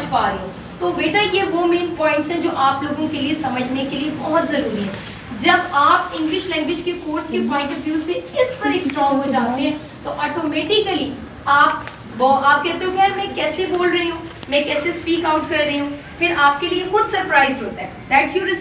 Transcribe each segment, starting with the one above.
پا رہی ہوں. تو بیٹا یہ وہ مین پوائنٹس ہیں جو آپ لوگوں کے لیے سمجھنے کے لیے بہت ضروری ہے. جب آپ انگلش لینگویج کے کورس کے پوائنٹ آف ویو سے اس پر اسٹرانگ ہو جاتے ہیں تو آٹومیٹیکلی آپ کہتے ہو کہ یار میں کیسے بول رہی ہوں, میں کیسے اسپیک آؤٹ کر رہی ہوں, پھر آپ کے لیے خود سرپرائز ہوتا ہے that you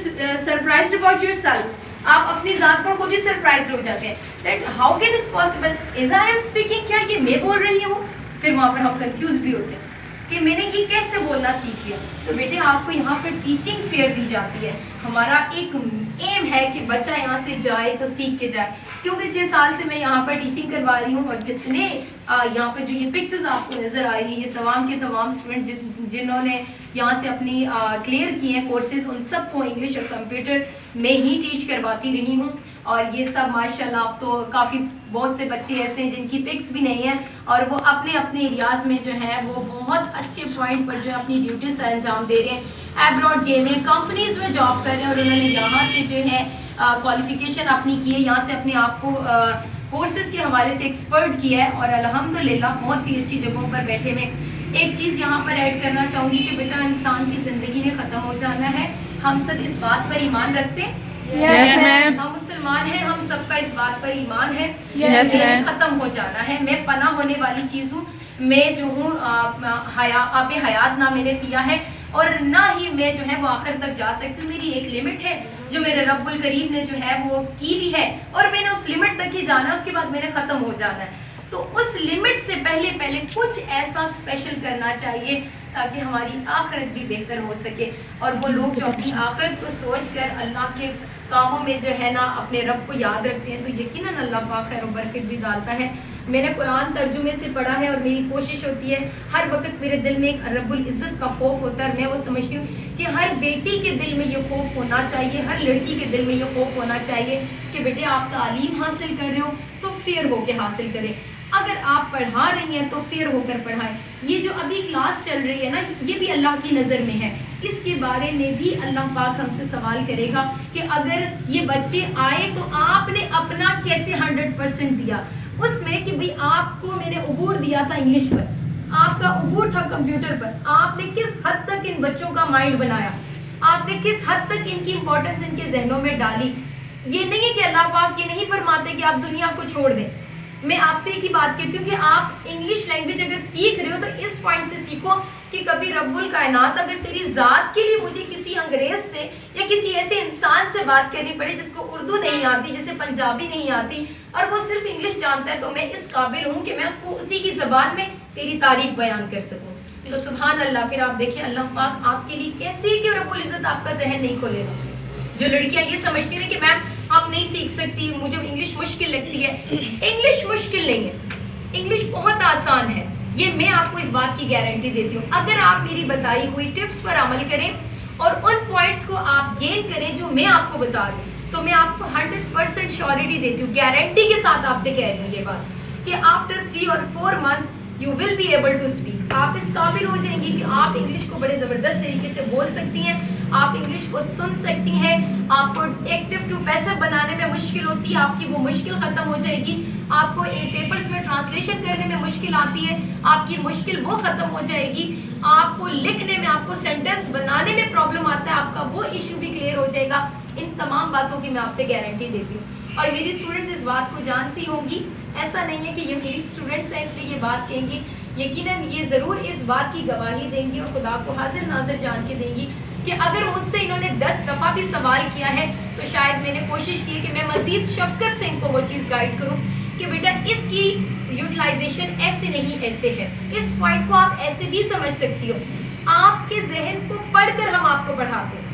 surprised about your self. آپ اپنی ذات پر خود ہی سرپرائز ہو جاتے ہیں that how can it's possible, is I am speaking, کیا یہ میں بول رہی ہوں. پھر وہاں پر ہم کنفیوز بھی ہوتے ہیں کہ میں نے یہ کیسے بولنا سیکھ لیا. تو بیٹے آپ کو یہاں پر ٹیچنگ فیئر دی جاتی ہے. ہمارا ایک ایم ہے کہ بچہ یہاں سے جائے تو سیکھ کے جائے, کیونکہ 6 سال سے میں یہاں پر ٹیچنگ کروا رہی ہوں, اور جتنے یہاں پہ جو یہ پکچرز آپ کو نظر آ رہی ہیں یہ تمام کے تمام اسٹوڈنٹ جنہوں نے یہاں سے اپنی کلیئر کیے ہیں کورسز, ان سب کو انگلش اور کمپیوٹر میں ہی ٹیچ کرواتی رہی ہوں. اور یہ سب ماشاءاللہ اب تو کافی بہت سے بچے ایسے ہیں جن کی پکس بھی نہیں ہیں اور وہ اپنے اپنے ایریاز میں جو ہے وہ بہت اچھے پوائنٹ پر جو ہے اپنی ڈیوٹیز انجام دے رہے ہیں. ایبراڈ گئے ہیں, کمپنیز میں جاب کر رہے ہیں, اور انہوں نے یہاں سے جو ہے کوالیفیکیشن اپنی کی ہے, یہاں سے اپنے آپ کو کورسز کے حوالے سے ایکسپرٹ کیا ہے, اور الحمدللہ بہت سی اچھی جگہوں پر بیٹھے ہوئے. ایک چیز یہاں پر ایڈ کرنا چاہوں گی کہ بیٹا انسان کی زندگی نے ختم ہو جانا ہے. ہم سب اس بات پر ایمان رکھتے ہیں, ہم مسلمان ہیں, ہم سب کا اس بات پر ایمان ہے کہ ختم ہو جانا ہے. میں فنا ہونے والی چیز ہوں, میں جو ہوں آپ حیات نہ میں نے پیا ہے, اور نہ ہی میں جو ہے وہ آخر تک جا سکتی ہوں. میری ایک لمٹ ہے جو میرے رب الکریم نے جو ہے وہ کی بھی ہے, اور میں نے اس لمٹ تک ہی جانا ہے, اس کے بعد میں نے ختم ہو جانا ہے. تو اس لمٹ سے پہلے کچھ ایسا اسپیشل کرنا چاہیے تاکہ ہماری آخرت بھی بہتر ہو سکے. اور وہ لوگ جو اپنی آخرت کو سوچ کر اللہ کے کاموں میں جو ہے نا اپنے رب کو یاد رکھتے ہیں تو یقیناً اللہ پاک خیر و برکت بھی ڈالتا ہے. میں نے قرآن ترجمے سے پڑھا ہے, اور میری کوشش ہوتی ہے ہر وقت میرے دل میں ایک رب العزت کا خوف ہوتا ہے. میں وہ سمجھتی ہوں کہ ہر بیٹی کے دل میں یہ خوف ہونا چاہیے, ہر لڑکی کے دل میں یہ خوف ہونا چاہیے کہ بیٹے آپ تعلیم حاصل کر رہے ہو تو فیئر ہو کے حاصل کریں. اگر آپ پڑھا رہی ہیں تو فیئر ہو کر پڑھائیں. یہ جو ابھی کلاس چل رہی ہے نا یہ بھی اللہ کی نظر میں ہے, اس کے بارے میں بھی اللہ پاک ہم سے سوال کرے گا کہ اگر یہ بچے آئے تو آپ نے اپنا کیسے 100% دیا. اس میں کہ بھئی آپ کو میں نے عبور دیا تھا انگلش پر, آپ کا عبور تھا کمپیوٹر پر, آپ نے کس حد تک ان بچوں کا مائنڈ بنایا, آپ نے کس حد تک ان کی امپورٹنس ان کے ذہنوں میں ڈالی. یہ نہیں ہے کہ اللہ پاک یہ نہیں فرماتے کہ آپ دنیا کو چھوڑ دیں. میں آپ سے ایک ہی بات کہتی ہوں کہ آپ انگلش لینگویج اگر سیکھ رہے ہو تو اس پوائنٹ سے سیکھو کہ کبھی رب الکائنات اگر تیری ذات کے لیے مجھے کسی انگریز سے یا کسی ایسے انسان سے بات کرنی پڑے جس کو اردو نہیں آتی, جسے پنجابی نہیں آتی, اور وہ صرف انگلش جانتا ہے, تو میں اس قابل ہوں کہ میں اس کو اسی کی زبان میں تیری تعریف بیان کر سکوں. تو سبحان اللہ. پھر آپ دیکھیں اللہ پاک آپ کے لیے کیسے کہ رب العزت آپ کا ذہن نہیں کھولے گا. جو لڑکیاں یہ سمجھتی ہیں کہ میم آپ نہیں سیکھ سکتی, مجھے انگلش مشکل لگتی ہے. انگلش مشکل نہیں ہے, انگلش بہت آسان ہے. یہ میں آپ کو اس بات کی گارنٹی دیتی ہوں. اگر آپ میری بتائی ہوئی ٹپس پر عمل کریں اور ان پوائنٹس کو آپ گین کریں جو میں آپ کو بتا رہی ہوں, تو میں آپ کو 100% شیورٹی دیتی ہوں, گارنٹی کے ساتھ آپ سے کہہ رہی ہوں یہ بات کہ آفٹر 3 اور 4 months you will be able to speak. آپ اس قابل ہو جائیں گی کہ آپ انگلش کو بڑے زبردست طریقے سے بول سکتی ہیں, آپ انگلش کو سن سکتی ہیں. آپ کو ایکٹیو ٹو پیسو بنانے میں مشکل ہوتی ہے, آپ کی وہ مشکل ختم ہو جائے گی. آپ کو پیپرز میں ٹرانسلیشن کرنے میں مشکل آتی ہے, آپ کی مشکل وہ ختم ہو جائے گی. آپ کو لکھنے میں, آپ کو سینٹینس بنانے میں پرابلم آتا ہے, آپ کا وہ ایشو بھی کلیئر ہو جائے گا. ان تمام باتوں کی میں آپ سے گارنٹی دیتی ہوں, اور میری اسٹوڈنٹس اس بات کو جانتی ہوں گی. ایسا نہیں ہے کہ یہ میری اسٹوڈنٹس ہیں اس لیے یہ بات کہیں گی, یقیناً یہ ضرور اس بات کی گواہی دیں گی اور خدا کو حاضر ناظر جان کے دیں گی کہ اگر مجھ سے انہوں نے 10 دفعہ بھی سوال کیا ہے تو شاید میں نے کوشش کی کہ میں مزید شفقت سے ان کو وہ چیز گائیڈ کروں کہ بیٹا اس کی یوٹیلائزیشن ایسے نہیں ایسے ہے, اس پوائنٹ کو آپ ایسے بھی سمجھ سکتی ہو. آپ کے ذہن کو پڑھ کر ہم آپ کو پڑھاتے ہیں,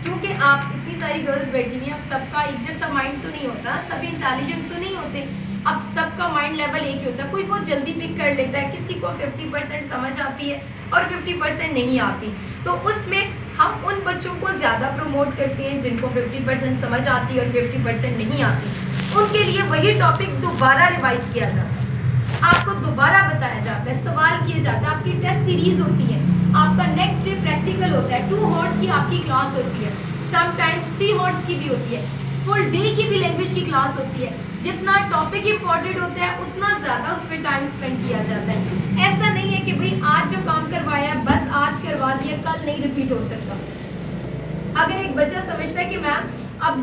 کیونکہ آپ اتنی ساری گرلز بیٹھی ہوئی ہیں, اب سب کا ایک جیسا مائنڈ تو نہیں ہوتا, سب انٹیلیجنٹ تو نہیں ہوتے. اب سب کا مائنڈ لیول ایک ہی ہوتا ہے, کوئی بہت جلدی پک کر لیتا ہے, کسی کو 50% سمجھ آتی ہے اور 50% نہیں آتی. تو اس میں ہم ان بچوں کو زیادہ پروموٹ کرتے ہیں جن کو 50% سمجھ آتی ہے اور 50% نہیں آتی. ان کے لیے وہی ٹاپک دوبارہ ریوائز کیا جاتا ہے, آپ کو دوبارہ بتایا جاتا ہے, سوال کیے جاتے ہیں, آپ کی ٹیسٹ سیریز ہوتی ہے, آپ کا نیکسٹ ڈے پریکٹیکل ہوتا ہے, 2 hours کی آپ کی کلاس ہوتی ہے, سم ٹائمز 3 hours کی بھی ہوتی ہے, فل ڈے کی بھی لینگویج کی کلاس ہوتی ہے. جتنا ٹاپک امپورٹنٹ ہوتا ہے اتنا زیادہ اس پہ ٹائم اسپینڈ کیا جاتا ہے. ایسا نہیں ہے کہ بھئی آج جو کام کروایا ہے بس آج کروا دیا کل نہیں ریپیٹ ہو سکتا. اگر ایک بچہ سمجھتا ہے کہ میم